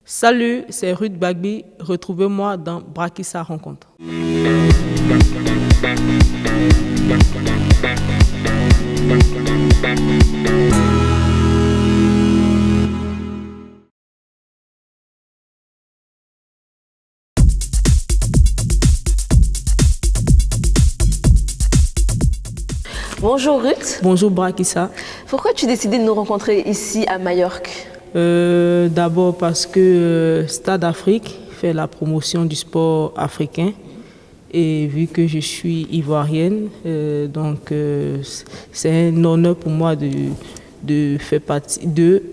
Salut, c'est Ruth Bagby. Retrouvez-moi dans Brakissa Rencontre. Bonjour Ruth. Bonjour Brakissa. Pourquoi tu as décidé de nous rencontrer ici à Majorque? D'abord parce que Stade Afrique fait la promotion du sport africain et vu que je suis ivoirienne, c'est un honneur pour moi de faire partie de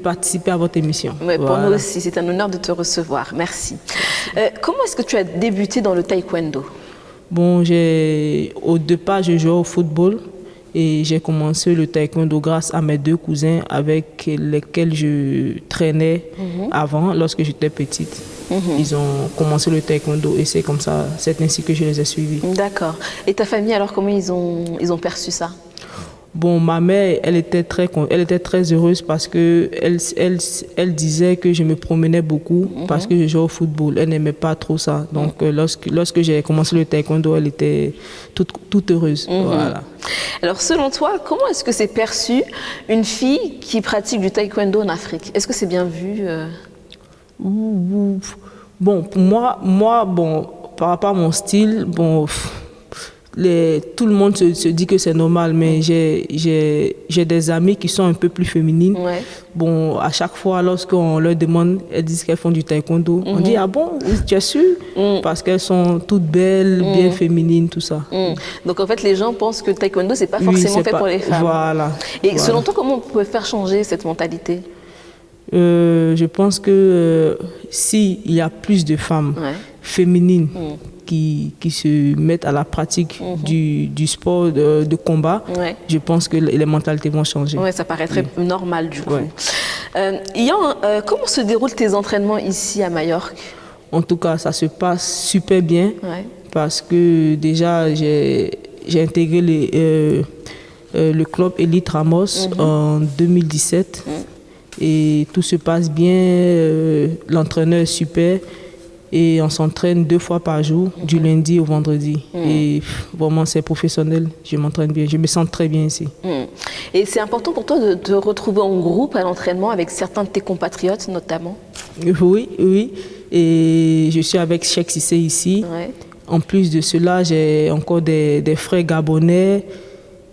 participer à votre émission. Ouais, pour nous aussi, c'est un honneur de te recevoir. Merci. Comment est-ce que tu as débuté dans le taekwondo? Bon, au départ, je jouais au football. Et j'ai commencé le taekwondo grâce à mes deux cousins avec lesquels je traînais avant, lorsque j'étais petite. Ils ont commencé le taekwondo et c'est comme ça, c'est ainsi que je les ai suivis. D'accord. Et ta famille, alors, comment ils ont perçu ça? Bon, ma mère, elle était très heureuse parce que elle disait que je me promenais beaucoup parce que je jouais au football. Elle n'aimait pas trop ça. Donc, lorsque j'ai commencé le taekwondo, elle était toute heureuse. Voilà. Alors, selon toi, comment est-ce que c'est perçu une fille qui pratique du taekwondo en Afrique? Est-ce que c'est bien vu? Bon, pour moi, bon, par rapport à mon style, bon... tout le monde se dit que c'est normal, mais j'ai des amies qui sont un peu plus féminines. Ouais. Bon, à chaque fois, lorsqu'on leur demande, elles disent qu'elles font du taekwondo. On dit, ah bon, tu es sûre? Parce qu'elles sont toutes belles, bien féminines, tout ça. Donc en fait, les gens pensent que le taekwondo, c'est pas forcément fait pour les femmes. Voilà. Et selon toi, comment on peut faire changer cette mentalité? Je pense que s'il y a plus de femmes féminines qui se mettent à la pratique du sport de combat, je pense que les mentalités vont changer. Oui, ça paraîtrait normal du coup. Comment se déroulent tes entraînements ici à Majorque? En tout cas, ça se passe super bien parce que déjà, j'ai intégré le club Elite Ramos en 2017 et tout se passe bien, l'entraîneur est super. Et on s'entraîne 2 fois par jour, du lundi au vendredi. Et vraiment, c'est professionnel. Je m'entraîne bien. Je me sens très bien ici. Et c'est important pour toi de te retrouver en groupe à l'entraînement avec certains de tes compatriotes, notamment? Oui. Et je suis avec Cheikh Cissé ici. En plus de cela, j'ai encore des frères gabonais.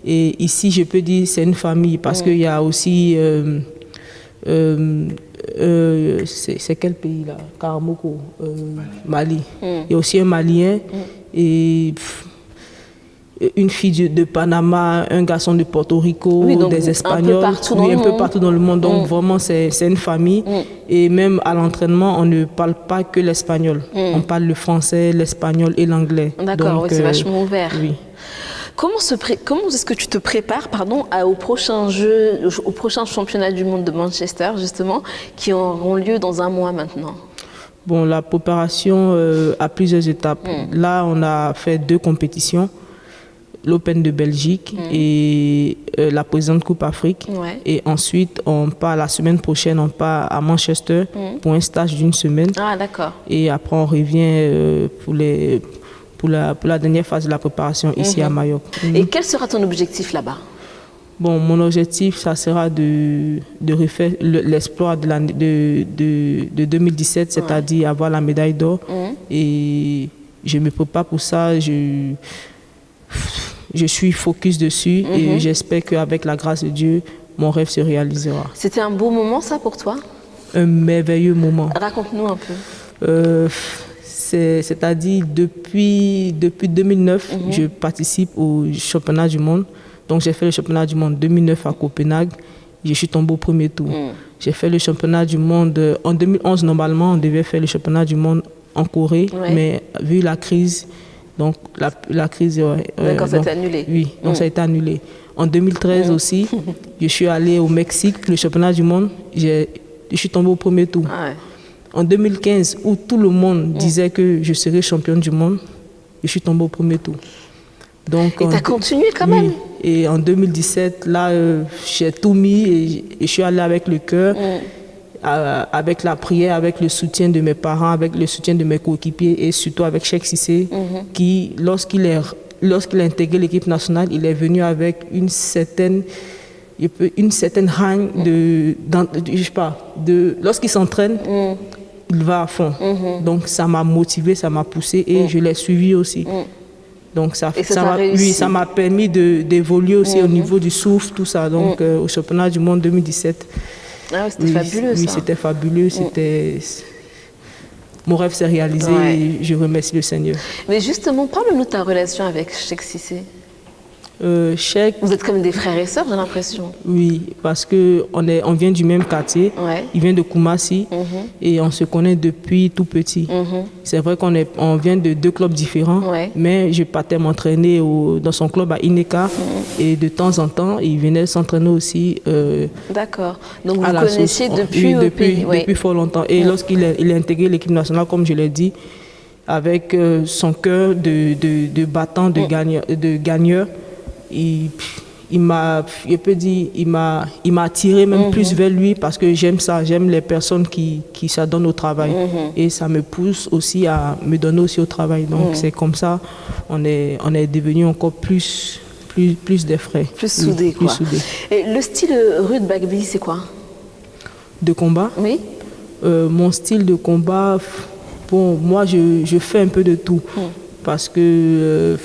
Et ici, je peux dire c'est une famille parce qu'il y a aussi... c'est quel pays là? Karamoko, Mali. Il y a aussi un Malien et une fille de Panama, un garçon de Porto Rico, des Espagnols, un peu partout dans le monde. Donc vraiment, c'est une famille. Et même à l'entraînement, on ne parle pas que l'espagnol. On parle le français, l'espagnol et l'anglais. D'accord, c'est vachement ouvert. Oui. Comment est-ce que tu te prépares au prochain championnat du monde de Manchester, justement, qui auront lieu dans 1 mois maintenant? Bon, la préparation a plusieurs étapes. Là, on a fait 2 compétitions, l'Open de Belgique et la Présidente Coupe Afrique. Et ensuite, la semaine prochaine, on part à Manchester pour un stage d'1 semaine. Ah, d'accord. Et après, on revient pour la dernière phase de la préparation ici à Majorque. Et quel sera ton objectif là-bas? Bon, mon objectif, ça sera de refaire l'exploit de 2017, c'est-à-dire avoir la médaille d'or. Et je me prépare pour ça, je suis focus dessus et j'espère qu'avec la grâce de Dieu, mon rêve se réalisera. C'était un beau moment ça pour toi? Un merveilleux moment. Raconte-nous un peu. C'est-à-dire depuis 2009, je participe au championnat du monde. Donc j'ai fait le championnat du monde 2009 à Copenhague. Je suis tombée au premier tour. J'ai fait le championnat du monde en 2011. Normalement, on devait faire le championnat du monde en Corée, mais vu la crise, donc la crise... D'accord, ça a été annulé. Oui, donc ça a été annulé. En 2013 aussi, je suis allée au Mexique, le championnat du monde. Je suis tombée au premier tour. En 2015, où tout le monde disait que je serais championne du monde, je suis tombée au premier tour. Donc, et tu as continué quand même? Et en 2017, là, j'ai tout mis et je suis allée avec le cœur. avec la prière, avec le soutien de mes parents, avec le soutien de mes coéquipiers et surtout avec Cheikh Cissé, qui, lorsqu'il a intégré l'équipe nationale, il est venu avec une certaine hargne lorsqu'il s'entraîne, il va à fond. Donc ça m'a motivé, ça m'a poussé et je l'ai suivi aussi. Donc ça m'a permis d'évoluer aussi au niveau du souffle, tout ça. Donc au championnat du monde 2017. Ah, c'était fabuleux, ça. Oui, c'était fabuleux. Mon rêve s'est réalisé et je remercie le Seigneur. Mais justement, parle-nous de ta relation avec Cheikh Cissé. Cheikh, vous êtes comme des frères et sœurs, j'ai l'impression. Oui, parce qu'on vient du même quartier. Il vient de Koumassi et on se connaît depuis tout petit. C'est vrai qu'on vient de 2 clubs différents, mais je partais m'entraîner dans son club à Ineka et de temps en temps, il venait s'entraîner aussi. D'accord. Donc vous connaissiez depuis fort longtemps. Et lorsqu'il a intégré l'équipe nationale, comme je l'ai dit, avec son cœur de battant, de gagneur, il m'a attiré même plus vers lui parce que j'aime ça, j'aime les personnes qui s'adonnent au travail et ça me pousse aussi à me donner aussi au travail. Donc c'est comme ça on est devenu encore plus des frères. Plus soudés, quoi. Et le style Ruud Bagby, c'est quoi? De combat? Oui. Mon style de combat, bon, moi je fais un peu de tout parce que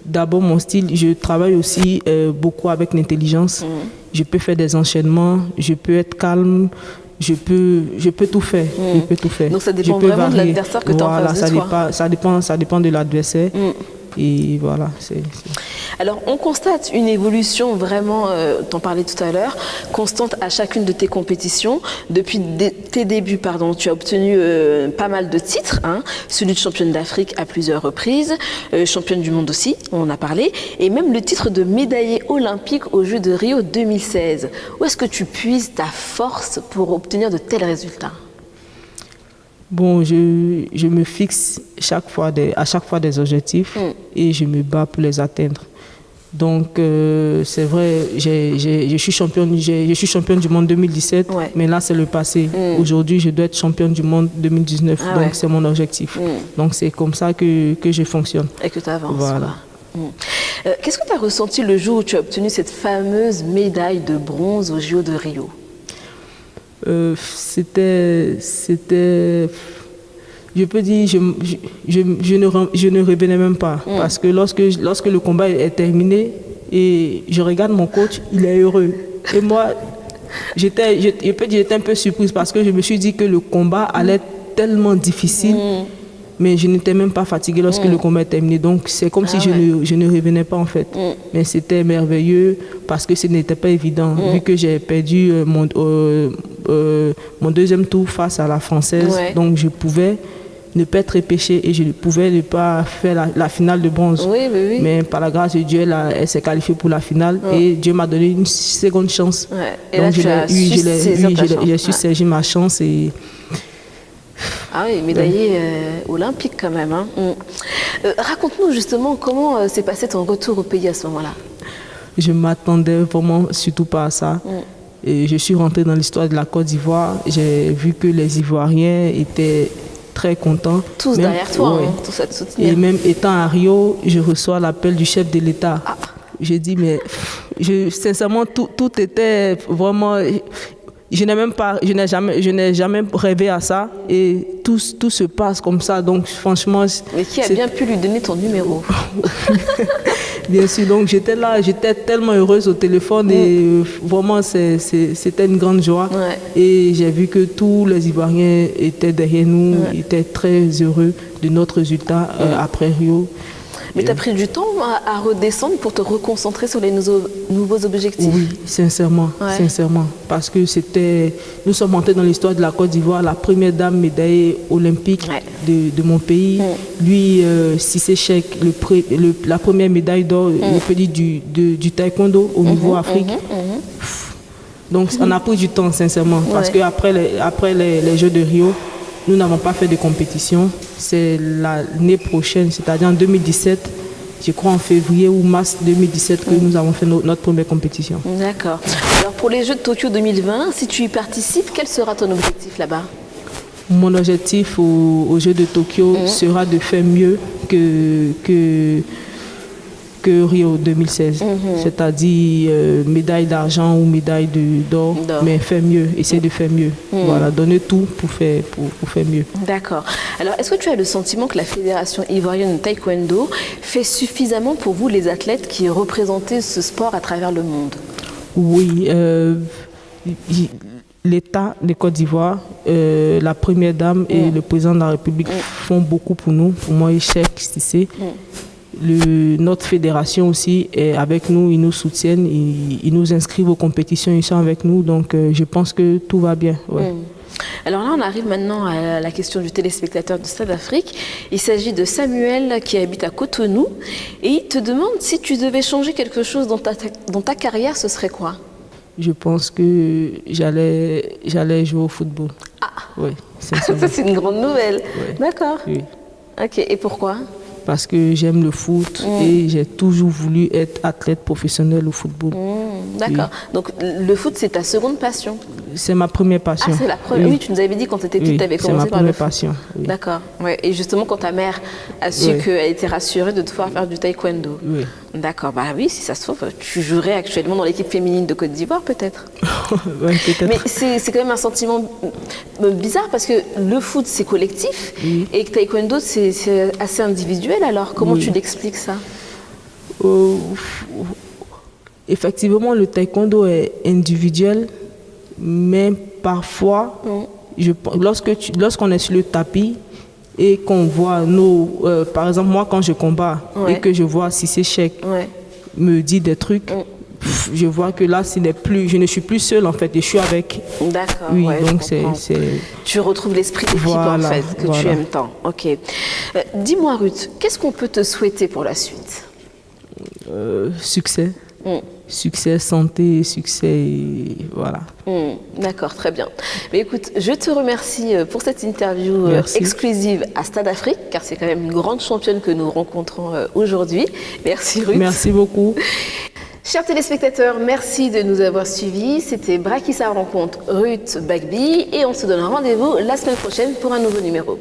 d'abord, mon style, je travaille aussi beaucoup avec l'intelligence. Je peux faire des enchaînements, je peux être calme, je peux tout faire. Je peux tout faire. Donc ça dépend vraiment de l'adversaire que tu as en face de toi. Ça dépend de l'adversaire. Et voilà. Alors, on constate une évolution vraiment, t'en parlais tout à l'heure, constante à chacune de tes compétitions. Depuis tes débuts, tu as obtenu pas mal de titres, celui de championne d'Afrique à plusieurs reprises, championne du monde aussi, on en a parlé, et même le titre de médaillé olympique aux Jeux de Rio 2016. Où est-ce que tu puises ta force pour obtenir de tels résultats ? Bon, je me fixe à chaque fois des objectifs et je me bats pour les atteindre. Donc, c'est vrai, je suis championne du monde 2017, mais là, c'est le passé. Aujourd'hui, je dois être championne du monde 2019, donc c'est mon objectif. Donc, c'est comme ça que je fonctionne. Et que tu avances. Voilà. Qu'est-ce que tu as ressenti le jour où tu as obtenu cette fameuse médaille de bronze aux JO de Rio ? C'était, je peux dire, je ne revenais même pas parce que lorsque le combat est terminé et je regarde mon coach, il est heureux. Et moi, j'étais un peu surprise parce que je me suis dit que le combat allait être tellement difficile, mais je n'étais même pas fatiguée lorsque le combat est terminé. Donc c'est comme si je ne revenais pas en fait. Mais c'était merveilleux parce que ce n'était pas évident vu que j'ai perdu mon deuxième tour face à la Française. Donc je pouvais ne pas être repêchée et je ne pouvais ne pas faire la finale de bronze. Mais par la grâce de Dieu, elle s'est qualifiée pour la finale et Dieu m'a donné une seconde chance. Et donc j'ai su saisir ma chance et... Ah oui, médaillé olympique quand même. Raconte-nous justement comment s'est passé ton retour au pays à ce moment-là. Je ne m'attendais vraiment surtout pas à ça. Et je suis rentrée dans l'histoire de la Côte d'Ivoire. J'ai vu que les Ivoiriens étaient très contents. Tous derrière toi, tous à te soutenir. Et même étant à Rio, je reçois l'appel du chef de l'État. J'ai dit, mais sincèrement, tout était vraiment... Je n'ai jamais rêvé à ça et tout se passe comme ça. Donc franchement... Mais qui a bien pu lui donner ton numéro? Bien sûr, donc j'étais là, j'étais tellement heureuse au téléphone et vraiment c'était une grande joie. Et j'ai vu que tous les Ivoiriens étaient derrière nous, étaient très heureux de notre résultat après Rio. Mais tu as pris du temps à redescendre pour te reconcentrer sur les nouveaux objectifs? Oui, sincèrement. Parce que nous sommes entrés dans l'histoire de la Côte d'Ivoire, la première dame médaillée olympique de mon pays. Lui, Cissé Cheikh, la première médaille d'or, du taekwondo au niveau Afrique. Donc, on a pris du temps, sincèrement. Parce qu'après les Jeux de Rio, nous n'avons pas fait de compétition. C'est l'année prochaine, c'est-à-dire en 2017, je crois en février ou mars 2017 que nous avons fait notre première compétition. D'accord. Alors pour les Jeux de Tokyo 2020, si tu y participes, quel sera ton objectif là-bas? Mon objectif aux Jeux de Tokyo sera de faire mieux que Rio 2016, c'est-à-dire médaille d'argent ou médaille d'or, mais faire mieux, essayer de faire mieux. Voilà, donner tout pour faire mieux. D'accord. Alors, est-ce que tu as le sentiment que la Fédération ivoirienne de taekwondo fait suffisamment pour vous, les athlètes qui représentez ce sport à travers le monde? Oui, l'État de Côte d'Ivoire, la Première Dame et le Président de la République font beaucoup pour nous, pour moi et Cheikh Cissé. Notre fédération aussi est avec nous, ils nous soutiennent, ils nous inscrivent aux compétitions, ils sont avec nous, donc je pense que tout va bien. Ouais. Alors là, on arrive maintenant à la question du téléspectateur de Stade Afrique. Il s'agit de Samuel qui habite à Cotonou et il te demande si tu devais changer quelque chose dans ta carrière, ce serait quoi? Je pense que j'allais jouer au football. Ah, oui, ça c'est une grande nouvelle. Ouais. D'accord. Oui. Ok, et pourquoi? Parce que j'aime le foot et j'ai toujours voulu être athlète professionnel au football. D'accord. Oui. Donc le foot, c'est ta seconde passion? C'est ma première passion. Ah, c'est la première. Oui, tu nous avais dit quand tu étais petite, tu avais commencé par le foot. C'est ma première passion. Oui. D'accord. Ouais. Et justement, quand ta mère a su qu'elle était rassurée de pouvoir faire du taekwondo. Oui. D'accord. Bah oui, si ça se trouve, tu jouerais actuellement dans l'équipe féminine de Côte d'Ivoire, peut-être. Ouais, peut-être. Mais c'est quand même un sentiment bizarre parce que le foot, c'est collectif et que taekwondo, c'est assez individuel. Alors, comment tu l'expliques ça? Effectivement, le taekwondo est individuel, mais parfois, lorsqu'on est sur le tapis et qu'on voit par exemple, moi, quand je combats et que je vois Cissé Cheikh me dire des trucs, je vois que là, je ne suis plus seule, en fait, et je suis avec. D'accord. Oui, donc tu retrouves l'esprit d'équipe, en fait, que tu aimes tant. Ok. Dis-moi, Ruth, qu'est-ce qu'on peut te souhaiter pour la suite? Succès. Succès, santé, succès, voilà. D'accord, très bien. Mais écoute, je te remercie pour cette interview exclusive à Stade Afrique, car c'est quand même une grande championne que nous rencontrons aujourd'hui. Merci Ruth. Merci beaucoup. Chers téléspectateurs, merci de nous avoir suivis. C'était Brakissa rencontre Ruth Bagby et on se donne un rendez-vous la semaine prochaine pour un nouveau numéro.